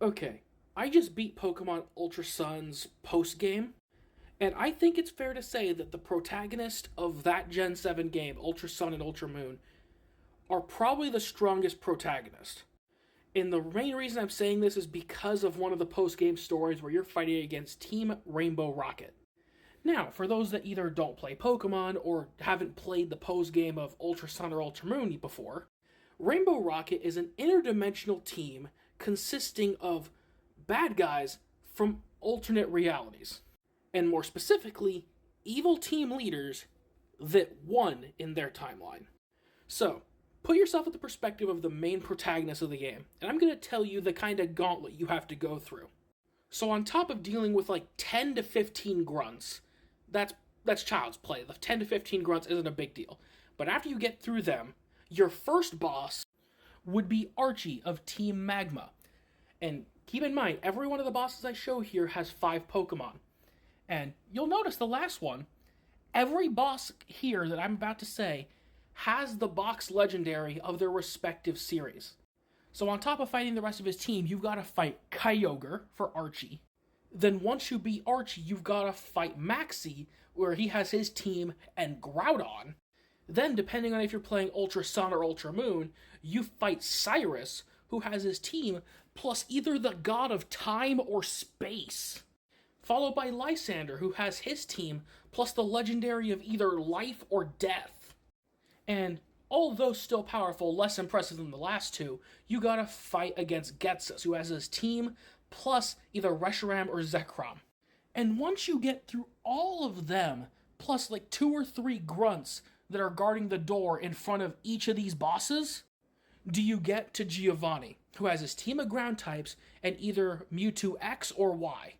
Okay, I just beat Pokemon Ultra Sun's post game, and I think it's fair to say that the protagonist of that Gen 7 game, Ultra Sun and Ultra Moon, are probably the strongest protagonist. And the main reason I'm saying this is because of one of the post game stories where you're fighting against Team Rainbow Rocket. Now, for those that either don't play Pokemon or haven't played the post game of Ultra Sun or Ultra Moon before, Rainbow Rocket is an interdimensional team consisting of bad guys from alternate realities. And more specifically, evil team leaders that won in their timeline. So, put yourself at the perspective of the main protagonist of the game, and I'm going to tell you the kind of gauntlet you have to go through. So, on top of dealing with like 10 to 15 grunts, that's child's play. The 10 to 15 grunts isn't a big deal. But after you get through them, your first boss would be Archie of Team Magma. And keep in mind, every one of the bosses I show here has 5 Pokemon. And you'll notice the last one, every boss here that I'm about to say has the box legendary of their respective series. So on top of fighting the rest of his team, you've got to fight Kyogre for Archie. Then once you beat Archie, you've got to fight Maxie, where he has his team, and Groudon. Then, depending on if you're playing Ultra Sun or Ultra Moon, you fight Cyrus, who has his team, plus either the god of time or space. Followed by Lysander, who has his team, plus the legendary of either life or death. And although still powerful, less impressive than the last two, you gotta fight against Ghetsis, who has his team, plus either Reshiram or Zekrom. And once you get through all of them, plus like 2 or 3 grunts that are guarding the door in front of each of these bosses, do you get to Giovanni, who has his team of ground types and either Mewtwo X or Y.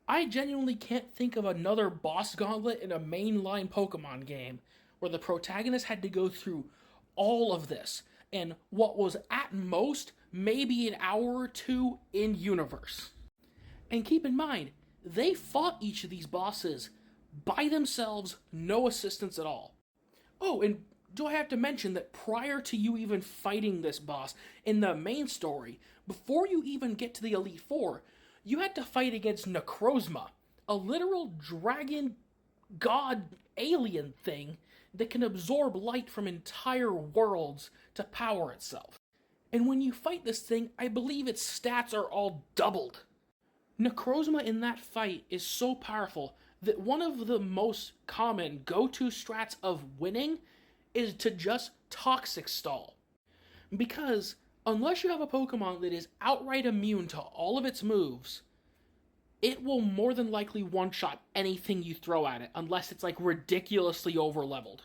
I genuinely can't think of another boss gauntlet in a mainline Pokemon game where the protagonist had to go through all of this in what was at most maybe an hour or two in universe. And keep in mind, they fought each of these bosses by themselves, no assistance at all. Oh, and do I have to mention that prior to you even fighting this boss in the main story, before you even get to the Elite Four, you had to fight against Necrozma, a literal dragon god alien thing that can absorb light from entire worlds to power itself. And when you fight this thing, I believe its stats are all doubled. Necrozma in that fight is so powerful that one of the most common go-to strats of winning is to just Toxic Stall. Because unless you have a Pokemon that is outright immune to all of its moves, it will more than likely one-shot anything you throw at it, unless it's like ridiculously over-leveled.